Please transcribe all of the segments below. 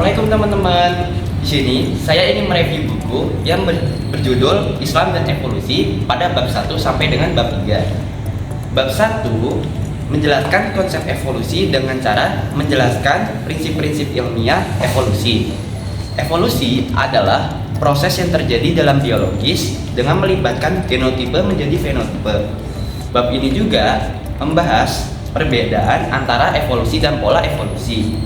Assalamualaikum teman-teman. Di sini saya ingin mereview buku yang berjudul Islam dan Evolusi pada bab 1 sampai dengan bab 3. Bab 1 menjelaskan konsep evolusi dengan cara menjelaskan prinsip-prinsip ilmiah evolusi. Evolusi adalah proses yang terjadi dalam biologis dengan melibatkan genotipe menjadi fenotipe. Bab ini juga membahas perbedaan antara evolusi dan pola evolusi,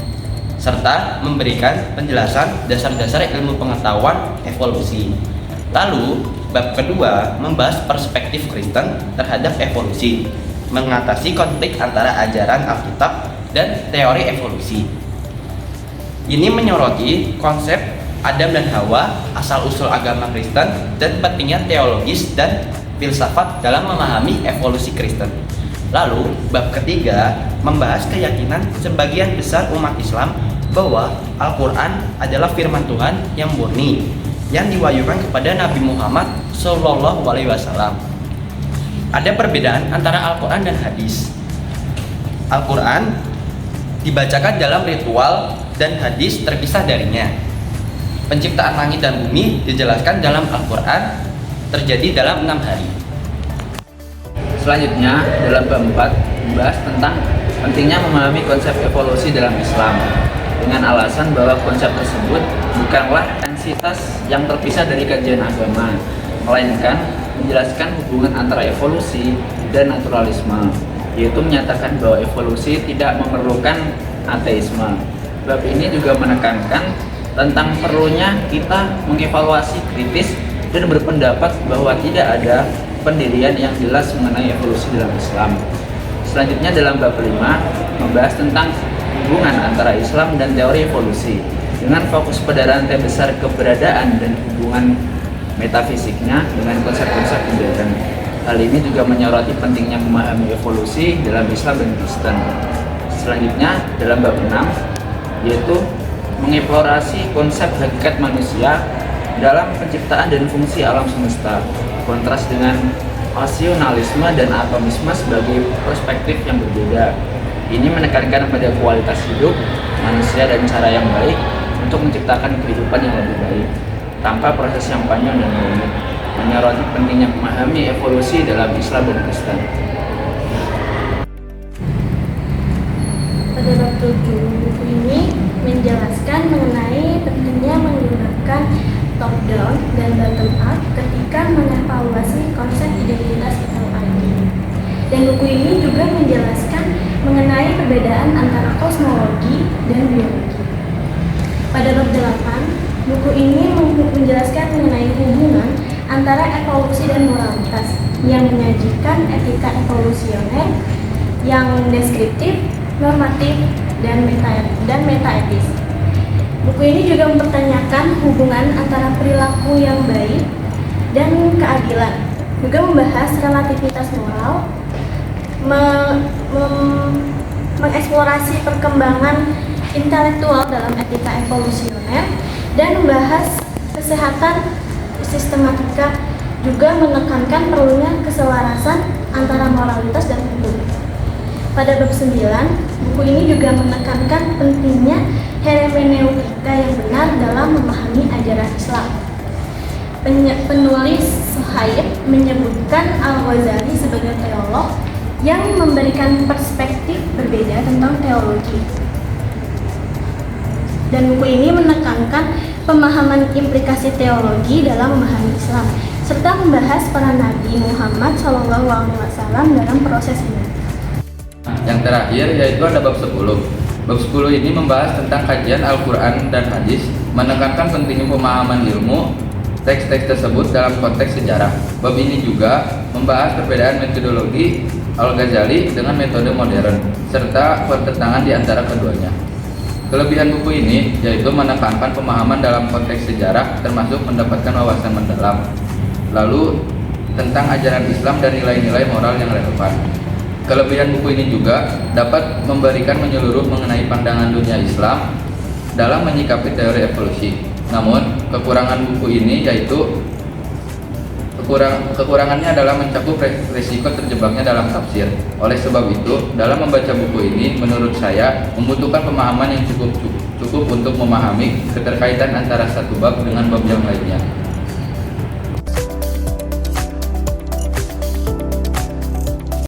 serta memberikan penjelasan dasar-dasar ilmu pengetahuan evolusi. Lalu, bab kedua membahas perspektif Kristen terhadap evolusi, mengatasi konflik antara ajaran Alkitab dan teori evolusi. Ini menyoroti konsep Adam dan Hawa, asal-usul agama Kristen, dan pentingnya teologis dan filsafat dalam memahami evolusi Kristen. Lalu, bab ketiga membahas keyakinan sebagian besar umat Islam bahwa Al-Quran adalah firman Tuhan yang murni yang diwahyukan kepada Nabi Muhammad SAW. Ada perbedaan antara Al-Quran dan hadis. Al-Quran dibacakan dalam ritual dan hadis terpisah darinya. Penciptaan langit dan bumi dijelaskan dalam Al-Quran terjadi dalam 6 hari. Selanjutnya, dalam bab 4 membahas tentang pentingnya memahami konsep evolusi dalam Islam dengan alasan bahwa konsep tersebut bukanlah entitas yang terpisah dari kajian agama, melainkan menjelaskan hubungan antara evolusi dan naturalisme, yaitu menyatakan bahwa evolusi tidak memerlukan ateisme. Bab ini juga menekankan tentang perlunya kita mengevaluasi kritis dan berpendapat bahwa tidak ada pendirian yang jelas mengenai evolusi dalam Islam. Selanjutnya dalam bab 5 membahas tentang hubungan antara Islam dan teori evolusi dengan fokus pada rantai besar keberadaan dan hubungan metafisiknya dengan konsep-konsep modern. Hal ini juga menyoroti pentingnya memahami evolusi dalam Islam dan Kristen. Selanjutnya dalam bab 6 yaitu mengeksplorasi konsep hakikat manusia dalam penciptaan dan fungsi alam semesta, kontras dengan rasionalisme dan atomisme sebagai perspektif yang berbeda. Ini menekankan pada kualitas hidup manusia dan cara yang baik untuk menciptakan kehidupan yang lebih baik tanpa proses yang panjang dan rumit, menyoroti pentingnya memahami evolusi dalam Islam dan Kristen. Pada bab 7, buku ini menjelaskan mengenai pentingnya menggunakan top down dan bottom up ketika mengevaluasi konsep identitas LID. Dan buku ini juga menjelaskan mengenai perbedaan antara kosmologi dan biologi. Pada bab 8, buku ini menjelaskan mengenai hubungan antara evolusi dan moralitas yang menyajikan etika evolusioner yang deskriptif, normatif, dan metaetis. Buku ini juga mempertanyakan hubungan antara perilaku yang baik dan keadilan. Juga membahas relativitas moral, mengeksplorasi perkembangan intelektual dalam etika evolusioner, dan membahas kesehatan sistematika, juga menekankan perlunya keselarasan antara moralitas dan hukum. Pada bab 9, buku ini juga menekankan pentingnya hermeneutika yang benar dalam memahami ajaran Islam. Penulis Suhaib menyebutkan Al-Ghazali sebagai teolog yang memberikan perspektif berbeda tentang teologi. Dan buku ini menekankan pemahaman implikasi teologi dalam memahami Islam, serta membahas peran Nabi Muhammad SAW dalam proses ini. Yang terakhir yaitu ada bab 10. Bab 10 ini membahas tentang kajian Al-Quran dan hadis, menekankan pentingnya pemahaman ilmu teks-teks tersebut dalam konteks sejarah. Bab ini juga membahas perbedaan metodologi Al-Ghazali dengan metode modern, serta pertentangan di antara keduanya. Kelebihan buku ini yaitu menekankan pemahaman dalam konteks sejarah, termasuk mendapatkan wawasan mendalam, lalu tentang ajaran Islam dan nilai-nilai moral yang relevan. Kelebihan buku ini juga dapat memberikan menyeluruh mengenai pandangan dunia Islam dalam menyikapi teori evolusi. Namun, kekurangan buku ini yaitu kekurangannya adalah mencakup risiko terjebaknya dalam tafsir. Oleh sebab itu, dalam membaca buku ini, menurut saya membutuhkan pemahaman yang cukup cukup untuk memahami keterkaitan antara satu bab dengan bab yang lainnya.